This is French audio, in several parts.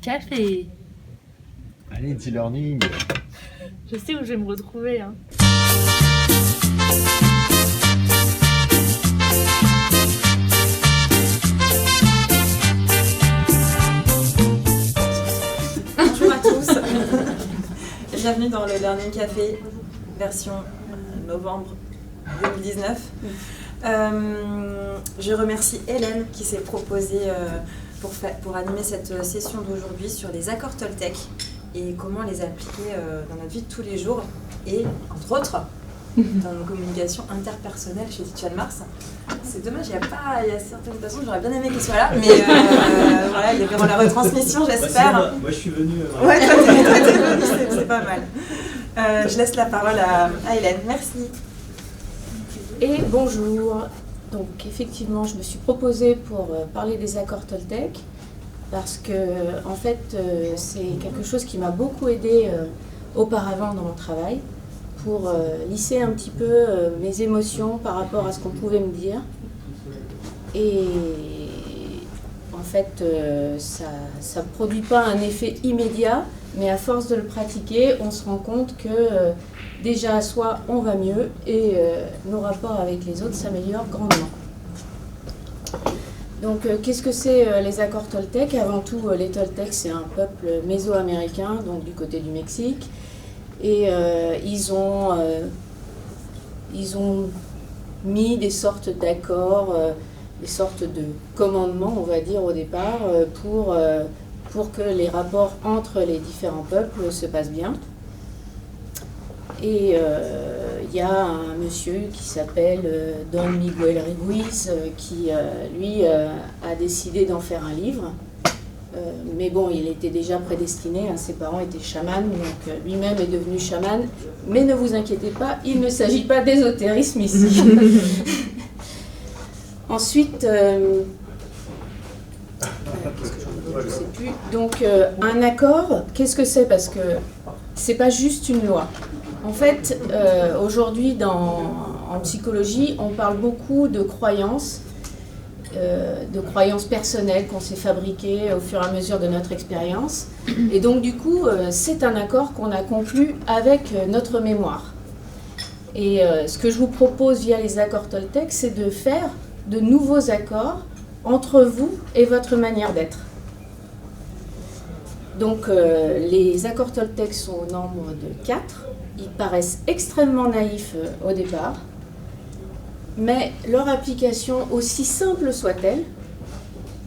café. Allez, e-learning. Je sais où je vais me retrouver. Hein. Bonjour à tous. Bienvenue dans le Learning Café, version novembre 2019. Je remercie Hélène qui s'est proposée pour animer cette session d'aujourd'hui sur les accords Toltec et comment les appliquer dans notre vie de tous les jours et, entre autres, dans nos communications interpersonnelles chez Teach Mars. C'est dommage, il y a certaines personnes, j'aurais bien aimé qu'elles soient là, mais voilà, il y avait la retransmission, j'espère. Moi, je suis venue. Ouais, toi, t'es venu, c'est pas mal. Je laisse la parole à Hélène, merci. Et bonjour. Donc effectivement, je me suis proposée pour parler des accords Toltec parce que en fait, c'est quelque chose qui m'a beaucoup aidée auparavant dans mon travail pour lisser un petit peu mes émotions par rapport à ce qu'on pouvait me dire. Et en fait, ça ne produit pas un effet immédiat, mais à force de le pratiquer, on se rend compte que déjà, soit on va mieux et nos rapports avec les autres s'améliorent grandement. Donc, qu'est-ce que c'est les accords Toltec? Avant tout, les Toltecs, c'est un peuple mésoaméricain, donc du côté du Mexique. Et ils ont mis des sortes d'accords, des sortes de commandements, on va dire, au départ, pour que les rapports entre les différents peuples se passent bien. Et il y a un monsieur qui s'appelle Don Miguel Ruiz qui, lui, a décidé d'en faire un livre. Mais bon, il était déjà prédestiné, hein, ses parents étaient chamans, donc lui-même est devenu chaman. Mais ne vous inquiétez pas, il ne s'agit pas d'ésotérisme ici. Ensuite, je sais plus. Donc, un accord, qu'est-ce que c'est? Parce que c'est pas juste une loi. En fait, aujourd'hui, en psychologie, on parle beaucoup de croyances personnelles qu'on s'est fabriquées au fur et à mesure de notre expérience. Et donc, du coup, c'est un accord qu'on a conclu avec notre mémoire. Et ce que je vous propose via les accords Toltec, c'est de faire de nouveaux accords entre vous et votre manière d'être. Donc, les accords Toltec sont au nombre de 4. Ils paraissent extrêmement naïfs au départ, mais leur application, aussi simple soit-elle,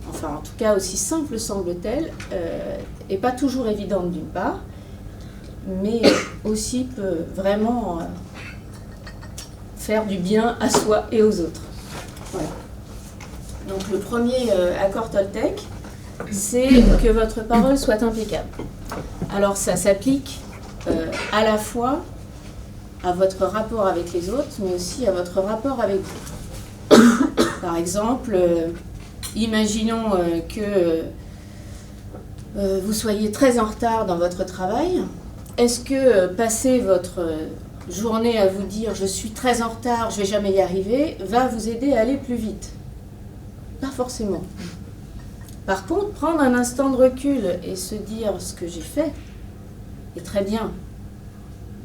enfin en tout cas aussi simple semble-t-elle, n'est pas toujours évidente d'une part, mais aussi peut vraiment faire du bien à soi et aux autres. Voilà. Donc le premier accord Toltec, c'est que votre parole soit impeccable. Alors ça s'applique à la fois à votre rapport avec les autres, mais aussi à votre rapport avec vous. Par exemple, imaginons que vous soyez très en retard dans votre travail. Est-ce que passer votre journée à vous dire « je suis très en retard, je ne vais jamais y arriver » va vous aider à aller plus vite? Pas forcément. Par contre, prendre un instant de recul et se dire ce que j'ai fait est très bien.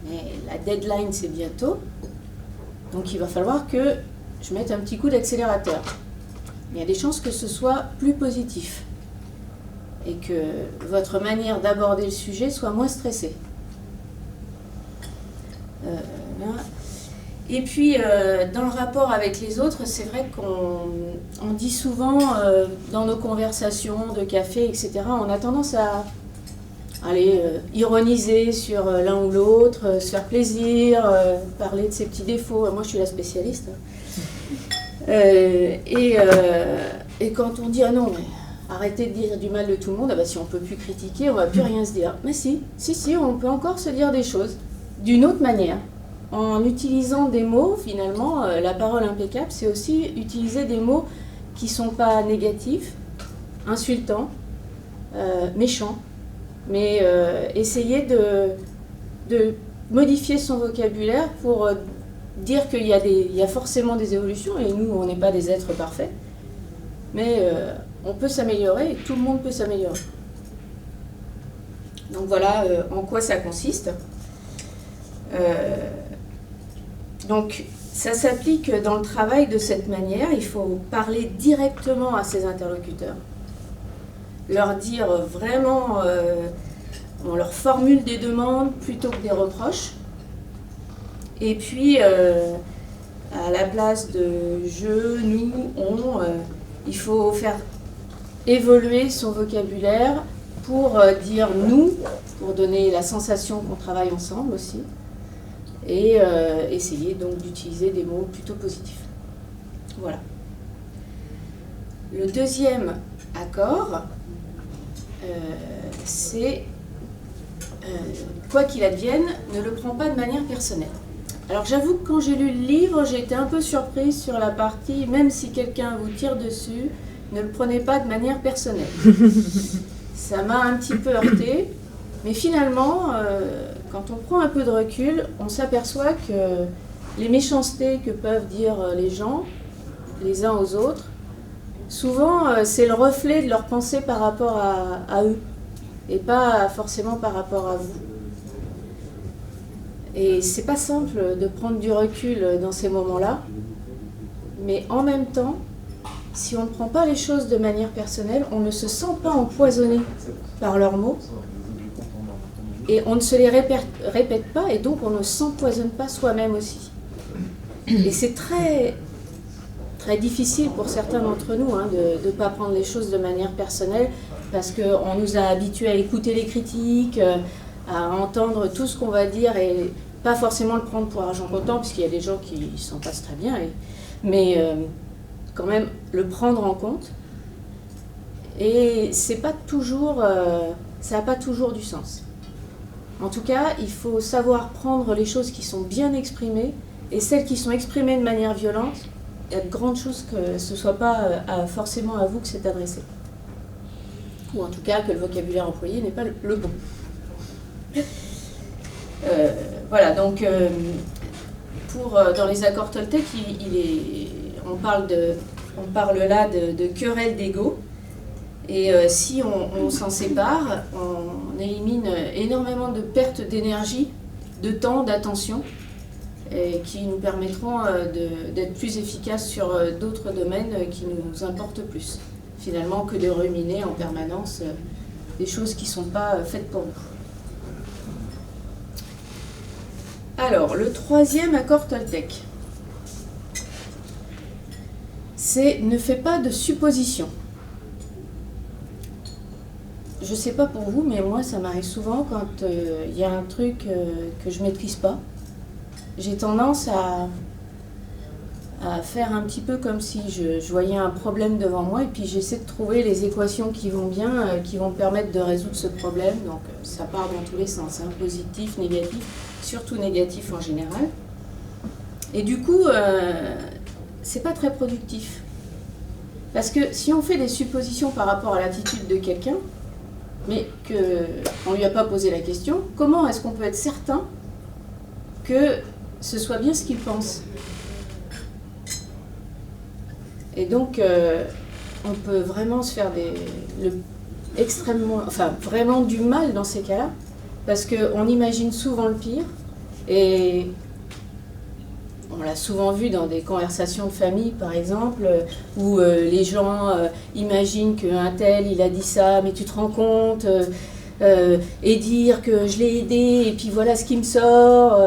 Mais la deadline, c'est bientôt. Donc il va falloir que je mette un petit coup d'accélérateur. Il y a des chances que ce soit plus positif. Et que votre manière d'aborder le sujet soit moins stressée. Et puis, dans le rapport avec les autres, c'est vrai qu'on dit souvent, dans nos conversations de café, etc., on a tendance à ironiser sur l'un ou l'autre, se faire plaisir, parler de ses petits défauts. Moi, je suis la spécialiste. Et quand on dit « Ah non, mais arrêtez de dire du mal de tout le monde », ah bah, si on ne peut plus critiquer, on ne va plus rien se dire. Mais si, on peut encore se dire des choses d'une autre manière. En utilisant des mots, finalement, la parole impeccable, c'est aussi utiliser des mots qui ne sont pas négatifs, insultants, méchants, mais essayer de modifier son vocabulaire pour dire qu'il y a forcément des évolutions, et nous, on n'est pas des êtres parfaits, mais on peut s'améliorer, et tout le monde peut s'améliorer. Donc voilà en quoi ça consiste. Donc ça s'applique dans le travail de cette manière. Il faut parler directement à ses interlocuteurs, leur dire vraiment, on leur formule des demandes plutôt que des reproches. Et puis, à la place de je, nous, on, il faut faire évoluer son vocabulaire pour dire nous, pour donner la sensation qu'on travaille ensemble aussi, et essayer donc d'utiliser des mots plutôt positifs. Voilà. Le deuxième accord, c'est quoi qu'il advienne, ne le prends pas de manière personnelle. Alors j'avoue que quand j'ai lu le livre, j'ai été un peu surprise sur la partie, même si quelqu'un vous tire dessus, ne le prenez pas de manière personnelle. Ça m'a un petit peu heurtée, mais finalement, quand on prend un peu de recul, on s'aperçoit que les méchancetés que peuvent dire les gens, les uns aux autres, souvent c'est le reflet de leur pensée par rapport à eux, et pas forcément par rapport à vous. Et c'est pas simple de prendre du recul dans ces moments-là, mais en même temps, si on ne prend pas les choses de manière personnelle, on ne se sent pas empoisonné par leurs mots, et on ne se les répète pas, et donc on ne s'empoisonne pas soi-même aussi. Et c'est très, très difficile pour certains d'entre nous de ne pas prendre les choses de manière personnelle, parce qu'on nous a habitués à écouter les critiques, à entendre tout ce qu'on va dire et pas forcément le prendre pour argent comptant, puisqu'il y a des gens qui s'en passent très bien, mais quand même le prendre en compte. Et c'est pas toujours, ça n'a pas toujours du sens. En tout cas, il faut savoir prendre les choses qui sont bien exprimées, et celles qui sont exprimées de manière violente, il y a de grandes chances que ce ne soit pas forcément à vous que c'est adressé. Ou en tout cas que le vocabulaire employé n'est pas le bon. Voilà, donc dans les accords Toltec, on parle là de querelle d'ego. Et si on s'en sépare, on élimine énormément de pertes d'énergie, de temps, d'attention, qui nous permettront d'être plus efficaces sur d'autres domaines qui nous importent plus, finalement, que de ruminer en permanence des choses qui ne sont pas faites pour nous. Alors, le troisième accord Toltec, c'est ne fais pas de suppositions. Je ne sais pas pour vous, mais moi, ça m'arrive souvent quand il y a un truc que je ne maîtrise pas. J'ai tendance à faire un petit peu comme si je voyais un problème devant moi et puis j'essaie de trouver les équations qui vont bien, qui vont me permettre de résoudre ce problème. Donc ça part dans tous les sens, positif, négatif, surtout négatif en général. Et du coup, c'est pas très productif. Parce que si on fait des suppositions par rapport à l'attitude de quelqu'un, mais qu'on ne lui a pas posé la question, comment est-ce qu'on peut être certain que ce soit bien ce qu'il pense? Et donc, on peut vraiment se faire vraiment du mal dans ces cas-là, parce qu'on imagine souvent le pire, et on l'a souvent vu dans des conversations de famille, par exemple, où les gens imaginent qu'un tel, il a dit ça, mais tu te rends compte, et dire que je l'ai aidé, et puis voilà ce qui me sort,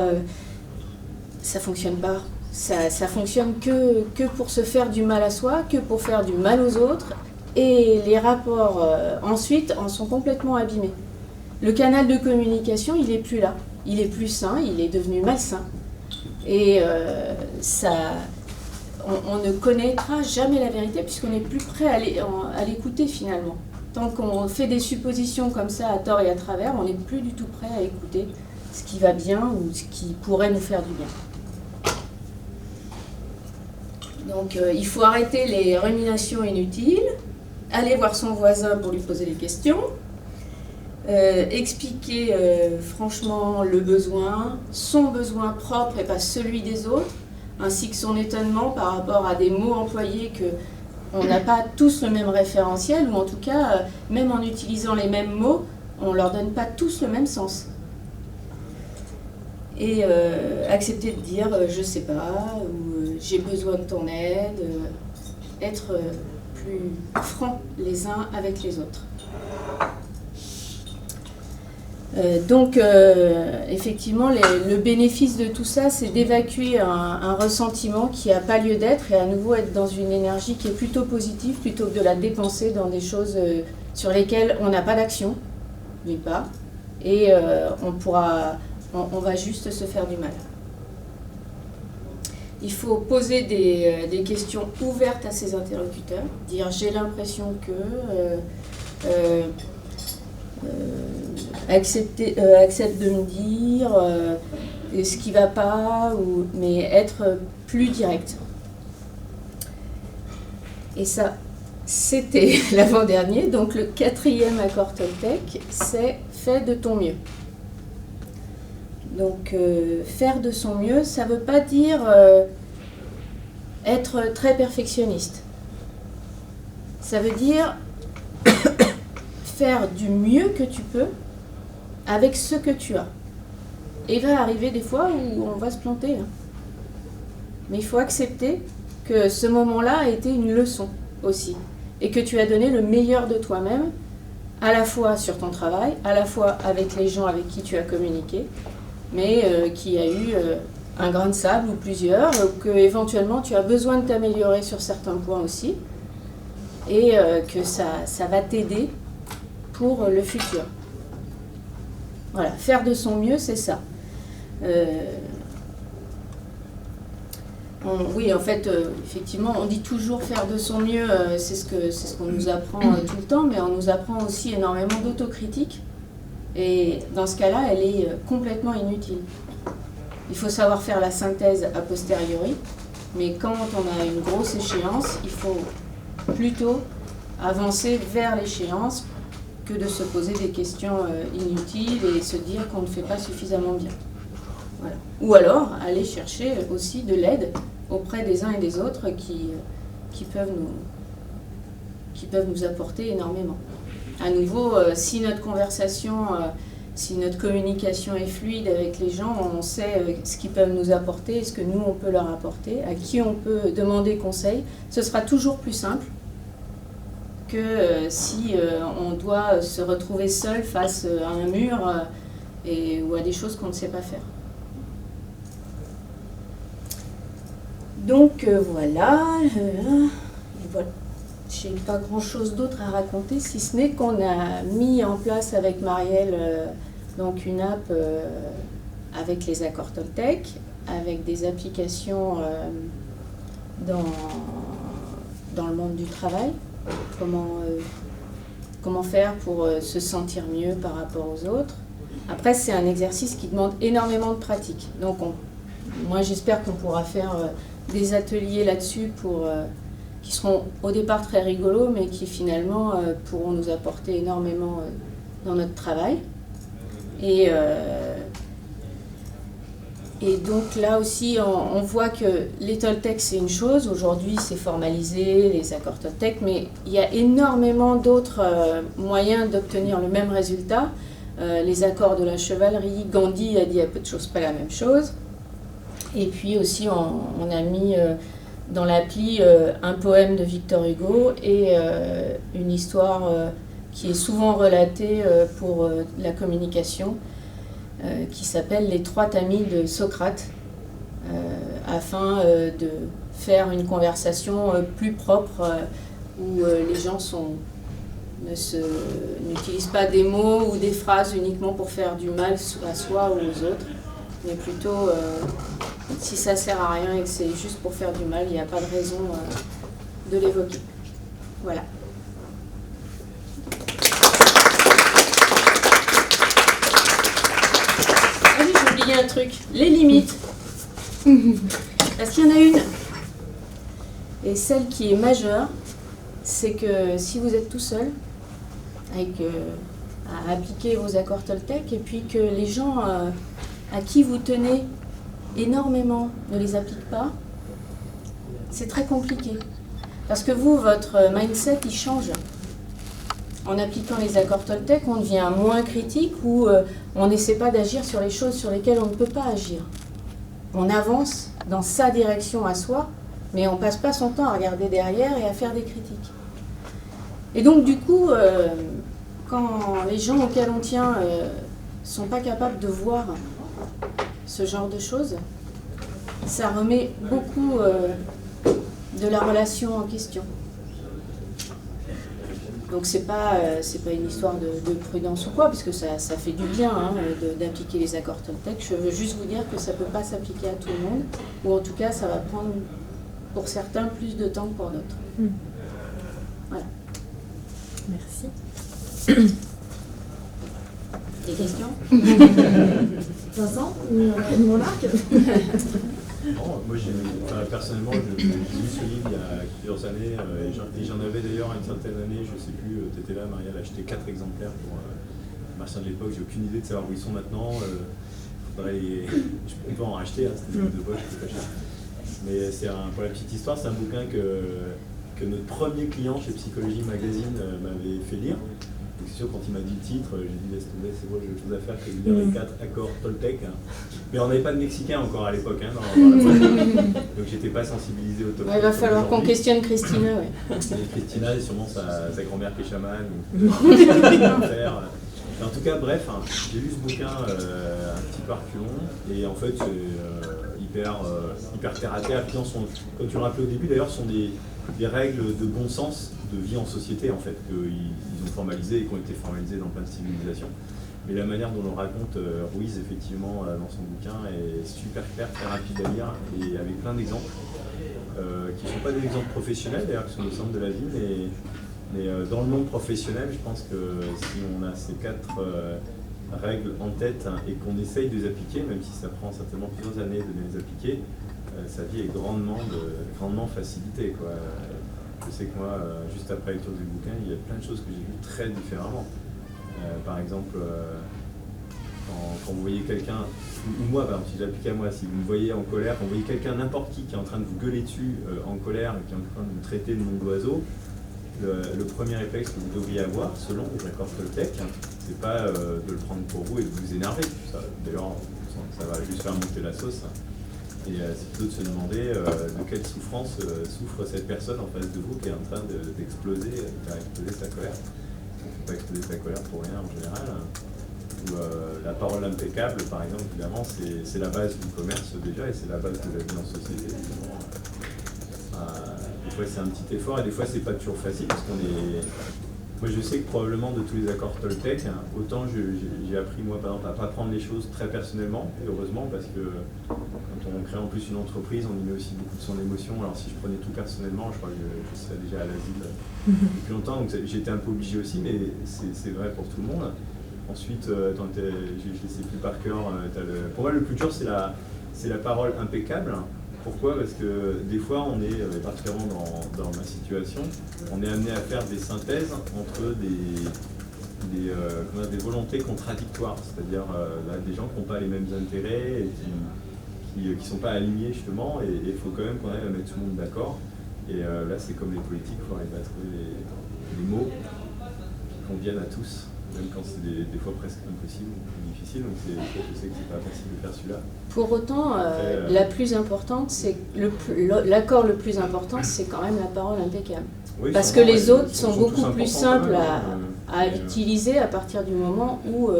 ça fonctionne pas. Ça fonctionne que pour se faire du mal à soi, que pour faire du mal aux autres, et les rapports ensuite en sont complètement abîmés. Le canal de communication, il n'est plus là, il est plus sain, il est devenu malsain. Et on ne connaîtra jamais la vérité puisqu'on n'est plus prêt à l'écouter finalement. Tant qu'on fait des suppositions comme ça à tort et à travers, on n'est plus du tout prêt à écouter ce qui va bien ou ce qui pourrait nous faire du bien. Donc il faut arrêter les ruminations inutiles, aller voir son voisin pour lui poser des questions, expliquer franchement le besoin, son besoin propre et pas celui des autres, ainsi que son étonnement par rapport à des mots employés qu'on n'a pas tous le même référentiel, ou en tout cas, même en utilisant les mêmes mots, on ne leur donne pas tous le même sens. Et accepter de dire je sais pas, ou j'ai besoin de ton aide, être plus francs les uns avec les autres. Donc, effectivement, le bénéfice de tout ça, c'est d'évacuer un ressentiment qui n'a pas lieu d'être et à nouveau être dans une énergie qui est plutôt positive plutôt que de la dépenser dans des choses sur lesquelles on n'a pas d'action, d'une part, et on va juste se faire du mal. Il faut poser des questions ouvertes à ses interlocuteurs, dire j'ai l'impression que... accepte de me dire ce qui ne va pas, mais être plus direct. Et ça, c'était l'avant-dernier. Donc le 4e accord Toltec, c'est « fais de ton mieux ». Donc faire de son mieux, ça ne veut pas dire être très perfectionniste. Ça veut dire faire du mieux que tu peux avec ce que tu as. Et il va arriver des fois où on va se planter. Hein. Mais il faut accepter que ce moment-là a été une leçon aussi. Et que tu as donné le meilleur de toi-même, à la fois sur ton travail, à la fois avec les gens avec qui tu as communiqué, mais qu'il y a eu un grain de sable ou plusieurs, que éventuellement tu as besoin de t'améliorer sur certains points aussi, et que ça va t'aider pour le futur. Voilà, faire de son mieux, c'est ça. Oui, en fait, effectivement, on dit toujours faire de son mieux, c'est ce qu'on nous apprend tout le temps, mais on nous apprend aussi énormément d'autocritique. Et dans ce cas-là, elle est complètement inutile. Il faut savoir faire la synthèse a posteriori, mais quand on a une grosse échéance, il faut plutôt avancer vers l'échéance que de se poser des questions inutiles et se dire qu'on ne fait pas suffisamment bien. Voilà. Ou alors aller chercher aussi de l'aide auprès des uns et des autres qui peuvent nous apporter énormément. À nouveau, si notre conversation, si notre communication est fluide avec les gens, on sait ce qu'ils peuvent nous apporter, ce que nous on peut leur apporter, à qui on peut demander conseil, ce sera toujours plus simple que si on doit se retrouver seul face à un mur ou à des choses qu'on ne sait pas faire. Donc voilà, je n'ai pas grand-chose d'autre à raconter, si ce n'est qu'on a mis en place avec Marielle donc une app avec les accords Toltec, avec des applications dans le monde du travail. Comment faire pour se sentir mieux par rapport aux autres. Après, c'est un exercice qui demande énormément de pratique. Donc, moi, j'espère qu'on pourra faire des ateliers là-dessus qui seront au départ très rigolos, mais qui finalement pourront nous apporter énormément dans notre travail. Et donc là aussi, on voit que les Toltecs, c'est une chose. Aujourd'hui, c'est formalisé, les accords Toltecs, mais il y a énormément d'autres moyens d'obtenir le même résultat. Les accords de la chevalerie, Gandhi a dit à peu de choses près la même chose. Et puis aussi, on a mis dans l'appli un poème de Victor Hugo et une histoire qui est souvent relatée pour la communication, qui s'appelle Les 3 tamis de Socrate, afin de faire une conversation plus propre où les gens n'utilisent pas des mots ou des phrases uniquement pour faire du mal à soi ou aux autres, mais plutôt si ça sert à rien et que c'est juste pour faire du mal, il n'y a pas de raison de l'évoquer. Voilà. Un truc, les limites. Parce qu'il y en a une. Et celle qui est majeure, c'est que si vous êtes tout seul, à appliquer vos accords Toltec, et puis que les gens à qui vous tenez énormément ne les appliquent pas, c'est très compliqué. Parce que vous, votre mindset, il change. en appliquant les accords Toltec, on devient moins critique ou on n'essaie pas d'agir sur les choses sur lesquelles on ne peut pas agir. On avance dans sa direction à soi, mais on ne passe pas son temps à regarder derrière et à faire des critiques. Et donc du coup, quand les gens auxquels on tient ne sont pas capables de voir ce genre de choses, ça remet beaucoup de la relation en question. Donc c'est pas une histoire de prudence ou quoi, puisque ça fait du bien d'appliquer les accords Toltec. Je veux juste vous dire que ça ne peut pas s'appliquer à tout le monde, ou en tout cas ça va prendre pour certains plus de temps que pour d'autres. Voilà. Merci. Des questions? Vincent, mon arc. Non, moi, personnellement, j'ai lu ce livre il y a plusieurs années, et j'en avais d'ailleurs une certaine année, je ne sais plus, tu étais là, Marielle, a acheté 4 exemplaires pour Martin de l'époque. J'ai aucune idée de savoir où ils sont maintenant. On peut en racheter, c'était une de poche, je peux pas acheter. Mais pour la petite histoire, c'est un bouquin que notre premier client chez Psychologie Magazine m'avait fait lire. Donc c'est sûr, quand il m'a dit le titre, j'ai dit laisse tomber, c'est bon, j'ai autre chose à faire que de lire les 4 accords Toltec. Mais on n'avait pas de Mexicain encore à l'époque, dans la boîte. Donc j'étais pas sensibilisé au Toltec. Il va falloir qu'on questionne Christina. Ouais. Et Christina, c'est sûrement sa grand-mère qui est chamane. En tout cas, bref, j'ai lu ce bouquin un petit peu reculon, et en fait c'est hyper terre à terre. Comme tu le rappelais au début d'ailleurs, ce sont des règles de bon sens de vie en société en fait, qu'ils ont formalisées et qui ont été formalisées dans plein de civilisations. Mais la manière dont le raconte Ruiz effectivement dans son bouquin est super claire, très rapide à lire, et avec plein d'exemples qui ne sont pas des exemples professionnels d'ailleurs, qui sont au centre de la vie, mais dans le monde professionnel, je pense que si on a ces 4 règles en tête et qu'on essaye de les appliquer, même si ça prend certainement plusieurs années de les appliquer, sa vie est grandement facilitée, quoi. Je sais que moi, juste après la lecture du bouquin, il y a plein de choses que j'ai vues très différemment. Par exemple, quand vous voyez quelqu'un, ou moi, par exemple, si j'applique à moi, si vous me voyez en colère, quand vous voyez quelqu'un, n'importe qui est en train de vous gueuler dessus en colère, qui est en train de vous traiter de nom d'oiseau, le premier réflexe que vous devriez avoir, selon les accords Toltec, c'est pas de le prendre pour vous et de vous énerver. D'ailleurs, ça va juste faire monter la sauce. Et c'est plutôt de se demander de quelle souffrance souffre cette personne en face de vous qui est en train d'exploser, de faire exploser sa colère. Il ne faut pas exploser sa colère pour rien en général. Ou la parole impeccable, par exemple, évidemment, c'est la base du commerce déjà, et c'est la base de la vie en société. Des fois c'est un petit effort, et des fois c'est pas toujours facile, parce qu'on est... Moi je sais que probablement de tous les accords Toltec, autant j'ai appris moi par exemple à ne pas prendre les choses très personnellement, et heureusement, parce que quand on crée en plus une entreprise, on y met aussi beaucoup de son émotion. Alors si je prenais tout personnellement, je crois que je serais déjà à l'asile depuis longtemps, donc j'étais un peu obligé aussi, mais c'est vrai pour tout le monde. Ensuite, je ne sais plus par cœur, pour moi le plus dur c'est la parole impeccable. Pourquoi? Parce que des fois, on est, particulièrement dans ma situation, on est amené à faire des synthèses entre des volontés contradictoires, c'est-à-dire des gens qui n'ont pas les mêmes intérêts et qui ne sont pas alignés justement, et il faut quand même qu'on arrive à mettre tout le monde d'accord. Et là, c'est comme les politiques, il faut arriver à trouver les mots qui conviennent à tous, même quand c'est des fois presque impossible ou difficile, donc je sais que c'est pas facile de faire celui-là. Pour autant, la plus importante, c'est l'accord le plus important, c'est quand même la parole impeccable. Oui, parce que les autres sont beaucoup plus simples à utiliser à partir du moment où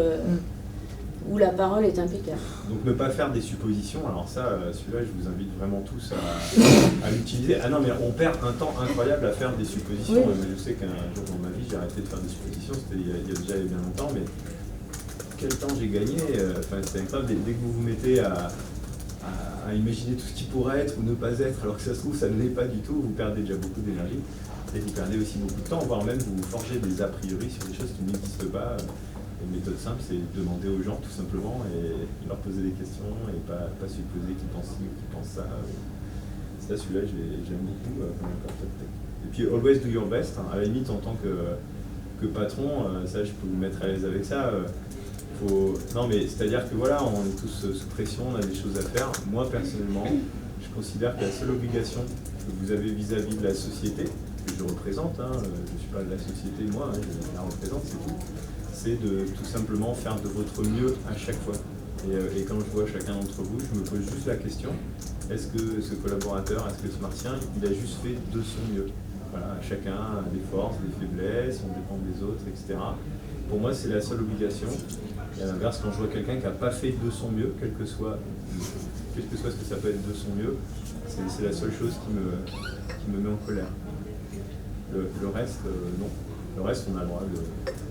la parole est impeccable. Donc ne pas faire des suppositions, alors ça, celui-là, je vous invite vraiment tous à l'utiliser. Ah non, mais on perd un temps incroyable à faire des suppositions. Oui. Je sais qu'un jour dans ma vie, j'ai arrêté de faire des suppositions, c'était il y a déjà bien longtemps, mais quel temps j'ai gagné, c'est incroyable, dès que vous vous mettez à imaginer tout ce qui pourrait être ou ne pas être, alors que ça se trouve, ça ne l'est pas du tout, vous perdez déjà beaucoup d'énergie, et vous perdez aussi beaucoup de temps, voire même vous forgez des a priori sur des choses qui n'existent pas. Une méthode simple, c'est de demander aux gens tout simplement et leur poser des questions et pas supposer qu'ils pensent ci ou qu'ils pensent ça. Ça, celui-là, j'aime beaucoup comme accord Toltec. Et puis, always do your best, à la limite, en tant que patron, ça, je peux vous mettre à l'aise avec ça. Non, mais c'est-à-dire que voilà, on est tous sous pression, on a des choses à faire. Moi, personnellement, je considère que la seule obligation que vous avez vis-à-vis de la société, que je représente, hein, je ne suis pas la société, moi, hein, je la représente, c'est tout. C'est de tout simplement faire de votre mieux à chaque fois. Et quand je vois chacun d'entre vous, je me pose juste la question, est-ce que ce collaborateur, est-ce que ce martien, il a juste fait de son mieux? Voilà, chacun a des forces, des faiblesses, on dépend des autres, etc. Pour moi, c'est la seule obligation. Et à l'inverse, quand je vois quelqu'un qui n'a pas fait de son mieux, quel que soit ce que ça peut être de son mieux, c'est la seule chose qui me met en colère. Le reste, non. Le reste, on a le droit de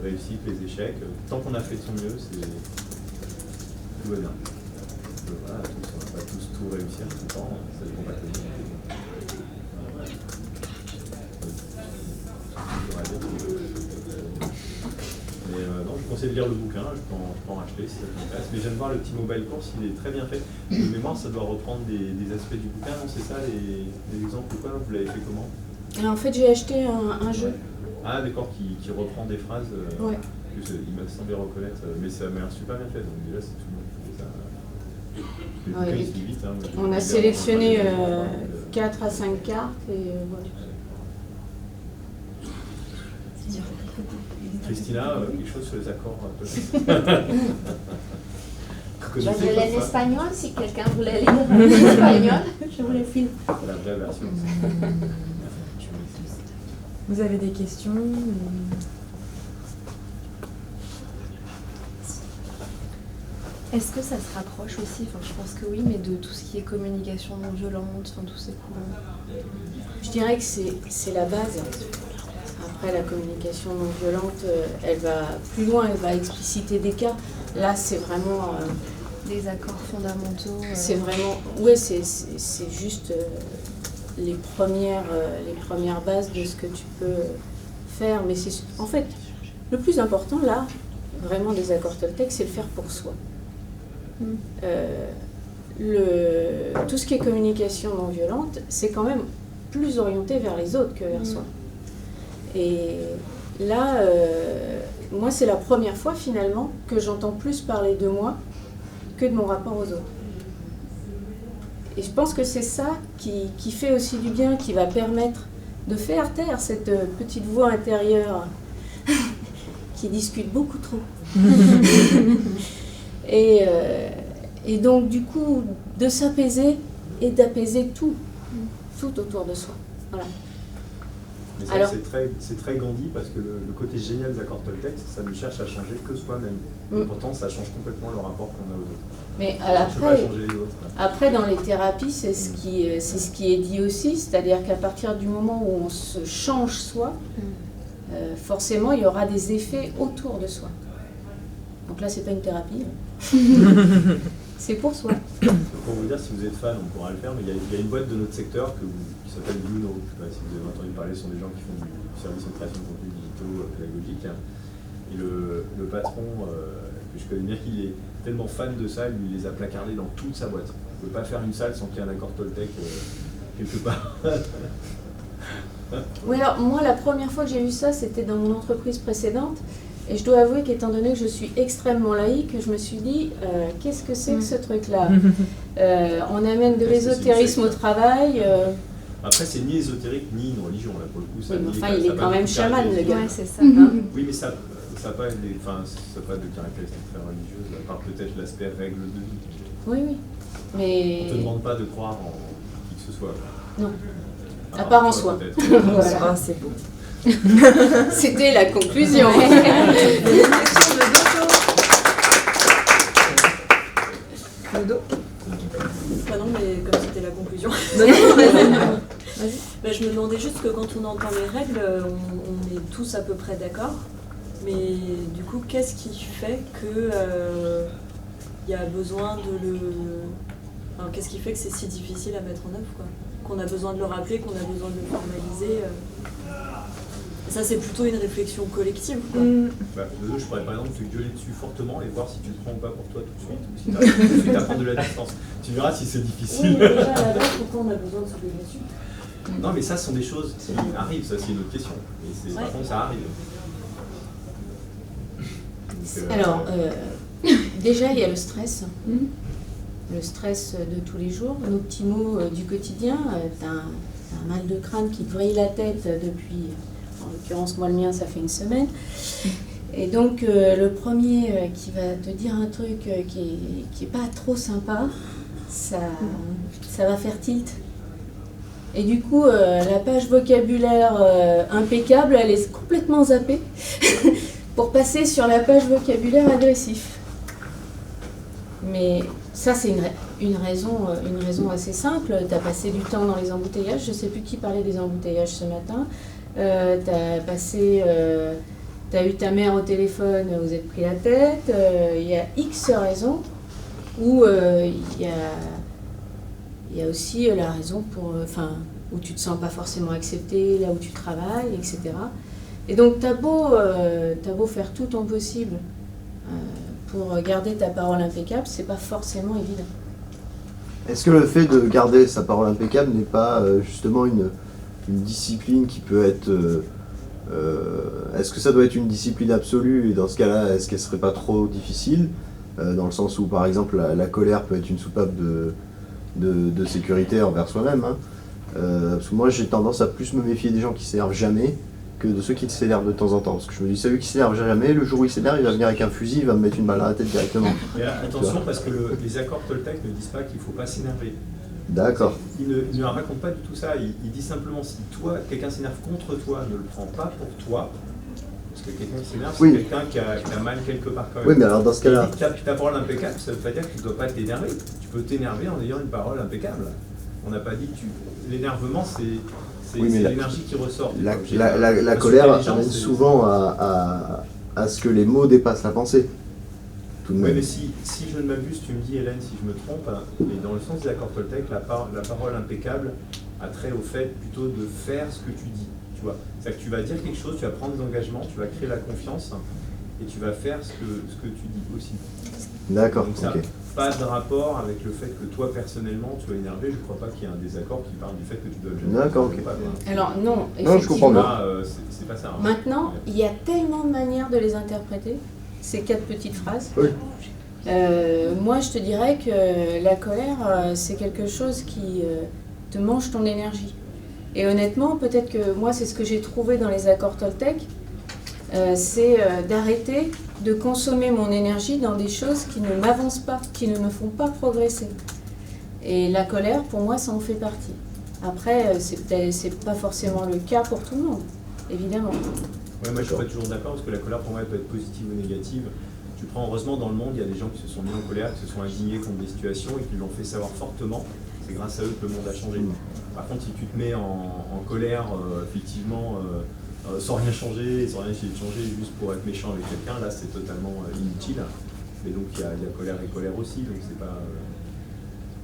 réussir les échecs. Tant qu'on a fait de son mieux, tout va bien. Voilà, on ne va pas tous tout réussir tout le temps, ça dépend pas que de nous. Mais non, je vous conseille de lire le bouquin, je peux en racheter si ça t'intéresse. Mais j'aime voir le petit mobile course, il est très bien fait. De mémoire, ça doit reprendre des aspects du bouquin, non? C'est ça, les exemples ou quoi? Vous l'avez fait comment? Alors, en fait, j'ai acheté un jeu. Ah d'accord, qui reprend des phrases. Ouais. Il m'a semblé reconnaître, mais ça m'a l'air super bien fait, donc déjà c'est tout le monde qui fait ça. Le Ouais, bouquin, il se lit vite, hein. On a sélectionné 4 à 5 cartes et voilà. Christina, quelque chose sur les accords peut-être? Je l'ai en espagnol, si quelqu'un voulait lire en espagnol, je vous le file. C'est la vraie version. Vous avez des questions? Est-ce que ça se rapproche aussi, enfin je pense que oui, mais de tout ce qui est communication non violente, enfin tous ces courants? Je dirais que c'est la base. Après, la communication non violente, elle va plus loin, elle va expliciter des cas. Là, c'est vraiment... Des accords fondamentaux. C'est vraiment... Ouais, c'est juste les premières bases de ce que tu peux faire. Mais c'est en fait, le plus important, là, vraiment des accords Toltec, c'est le faire pour soi. Tout ce qui est communication non violente, c'est quand même plus orienté vers les autres que vers soi. Et là, moi, c'est la première fois finalement que j'entends plus parler de moi que de mon rapport aux autres. Et je pense que c'est ça qui fait aussi du bien, qui va permettre de faire taire cette petite voix intérieure qui discute beaucoup trop. Et donc, du coup, de s'apaiser et d'apaiser tout autour de soi. Voilà. Mais ça, Alors, c'est très Gandhi parce que le côté génial des accords Toltec, ça ne cherche à changer que soi-même. Et pourtant, ça change complètement le rapport qu'on a aux autres. Mais Ça ne peut pas changer les autres. après, dans les thérapies, c'est ce qui est dit aussi, c'est-à-dire qu'à partir du moment où on se change soi, forcément, il y aura des effets autour de soi. Donc là, c'est pas une thérapie. C'est pour soi. Pour vous dire, si vous êtes fan, on pourra le faire, mais il y a une boîte de notre secteur qui s'appelle Luno. Je ne sais pas si vous avez entendu parler, ce sont des gens qui font du service de création de contenus digitaux pédagogiques. Et le patron, que je connais bien, il est tellement fan de ça, lui, il les a placardés dans toute sa boîte. On ne peut pas faire une salle sans qu'il y ait un accord Toltec quelque part. Oui, alors moi, la première fois que j'ai vu ça, c'était dans mon entreprise précédente. Et je dois avouer qu'étant donné que je suis extrêmement laïque, je me suis dit, qu'est-ce que c'est que ce truc-là? On amène de l'ésotérisme au travail. Après, c'est ni ésotérique ni une religion, là, pour le coup. Ça Oui, enfin, il est quand même chaman, le gars. Ouais, c'est ça. Oui, mais ça n'a pas, pas de caractéristiques très religieuses, à part peut-être l'aspect règle de vie. Oui, oui. Mais... On ne te demande pas de croire en qui que ce soit. Non. À Alors, part en toi, soi. peut-être. Voilà. Ah, c'est beau. C'était la conclusion. Le dos. Bah non, mais comme c'était la conclusion. Bah, je me demandais juste que quand on entend les règles, on est tous à peu près d'accord. Mais du coup, qu'est-ce qui fait que y a besoin de le... Enfin, qu'est-ce qui fait que c'est si difficile à mettre en œuvre, quoi? Qu'on a besoin de le rappeler, qu'on a besoin de le formaliser. Ça, c'est plutôt une réflexion collective, quoi. Bah, je pourrais par exemple te gueuler dessus fortement et voir si tu le prends ou pas pour toi tout de suite, ou si tu arrives tout de suite à prendre de la distance. Tu verras si c'est Oui, difficile. mais déjà, à la base, pourquoi on a besoin de se lever dessus? Non, mais ça, ce sont des choses qui arrivent, ça, c'est une autre question. Et par contre, ça arrive. Donc, Alors, déjà, il y a le stress. Le stress de tous les jours, nos petits mots du quotidien. T'as un mal de crâne qui brille la tête depuis, en l'occurrence moi le mien, ça fait une semaine. Et donc le premier qui va te dire un truc qui est pas trop sympa, ça va faire tilt. Et du coup, la page vocabulaire impeccable, elle est complètement zappée pour passer sur la page vocabulaire agressif. Mais ça, c'est une raison assez simple. Tu as passé du temps dans les embouteillages. Je ne sais plus qui parlait des embouteillages ce matin. Tu as eu ta mère au téléphone, vous êtes pris la tête. Il y a X raisons où il y a aussi la raison où tu ne te sens pas forcément accepté, là où tu travailles, etc. Et donc, tu as beau faire tout ton possible pour garder ta parole impeccable, c'est pas forcément évident. Est-ce que le fait de garder sa parole impeccable n'est pas justement une discipline qui peut être... est-ce que ça doit être une discipline absolue, et dans ce cas-là, est-ce qu'elle serait pas trop difficile dans le sens où, par exemple, la colère peut être une soupape de sécurité envers soi-même, hein. Parce que moi, j'ai tendance à plus me méfier des gens qui s'énervent jamais que de ceux qui s'énervent de temps en temps. Parce que je me dis, celui qui s'énerve jamais, le jour où il s'énerve, il va venir avec un fusil, il va me mettre une balle à la tête directement. Mais attention, parce que les accords Toltec ne disent pas qu'il ne faut pas s'énerver. D'accord. Il ne raconte pas du tout ça. Il dit simplement, si toi, quelqu'un s'énerve contre toi, ne le prends pas pour toi. Parce que quelqu'un qui s'énerve, Oui. c'est quelqu'un qui a mal quelque part quand même. Oui, mais alors dans ce cas-là... Ta parole impeccable, ça ne veut pas dire que tu ne dois pas t'énerver. Tu peux t'énerver en ayant une parole impeccable. On n'a pas dit que l'énervement, c'est Oui, mais l'énergie qui ressort. La colère amène souvent à ce que les mots dépassent la pensée. Tout de Oui, même. mais si je ne m'abuse, tu me dis, Hélène, si je me trompe, hein, mais dans le sens des accords Toltec, la parole impeccable a trait au fait plutôt de faire ce que tu dis. Tu vois, c'est-à-dire que tu vas dire quelque chose, tu vas prendre des engagements, tu vas créer la confiance et tu vas faire ce que tu dis aussi. D'accord, Donc ça ok. n'a pas de rapport avec le fait que toi personnellement tu sois énervé. Je ne crois pas qu'il y ait un désaccord qui parle du fait que tu dois le gérer. D'accord, ok. Alors non, Non, je comprends bien. C'est pas ça. Hein. Maintenant, il y a tellement de manières de les interpréter, ces 4 petites phrases. Oui. Moi, je te dirais que la colère, c'est quelque chose qui te mange ton énergie. Et honnêtement, peut-être que moi, c'est ce que j'ai trouvé dans les accords Toltec, c'est d'arrêter de consommer mon énergie dans des choses qui ne m'avancent pas, qui ne me font pas progresser. Et la colère, pour moi, ça en fait partie. Après, c'est pas forcément le cas pour tout le monde, évidemment. Ouais, moi je suis pas toujours d'accord parce que la colère pour moi elle peut être positive ou négative. Tu prends heureusement dans le monde, il y a des gens qui se sont mis en colère, qui se sont indignés contre des situations et qui l'ont fait savoir fortement. C'est grâce à eux que le monde a changé. Par contre, si tu te mets en colère, effectivement, sans rien changer, sans rien essayer de changer, juste pour être méchant avec quelqu'un, là c'est totalement inutile. Mais donc il y a colère et colère aussi, donc c'est pas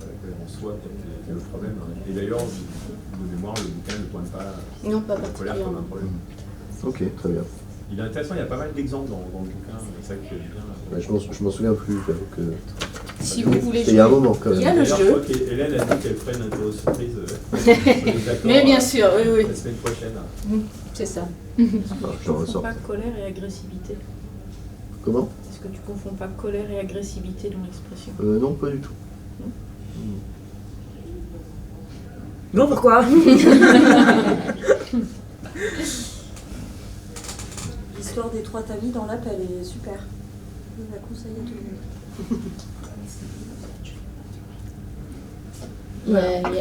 la colère en soi qui est le problème. Et d'ailleurs, de mémoire, le bouquin ne pointe pas non, pas la colère comme un particulièrement. problème. Ok, très bien. Il est intéressant, il y a pas mal d'exemples dans le bouquin, c'est ça qui est bien. Ouais, je m'en souviens plus, j'avoue que... Si vous voulez Il y a un jouer, moment quand même. il y a le D'ailleurs, je jeu. crois qu'Hélène a dit qu'elle ferait une interview surprise sur les accords, Mais bien sûr, oui. la semaine prochaine. C'est ça. Ah, Tu j'en confonds ressors. pas colère et agressivité. Comment? Est-ce que tu confonds pas colère et agressivité dans l'expression? Non, pas du tout. Non, pourquoi? L'histoire des 3 tamis dans l'app, elle est super. Je la conseille à tout le monde.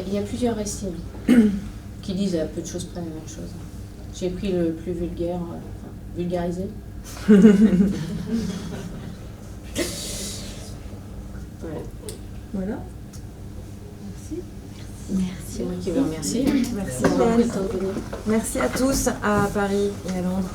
Il y a plusieurs récits qui disent à peu de choses près la même chose. J'ai pris le plus vulgaire, vulgarisé. Ouais. Voilà. C'est moi qui vous remercie. Merci d'avoir pris Hélène. le temps de venir. Merci à tous à Paris et à Londres.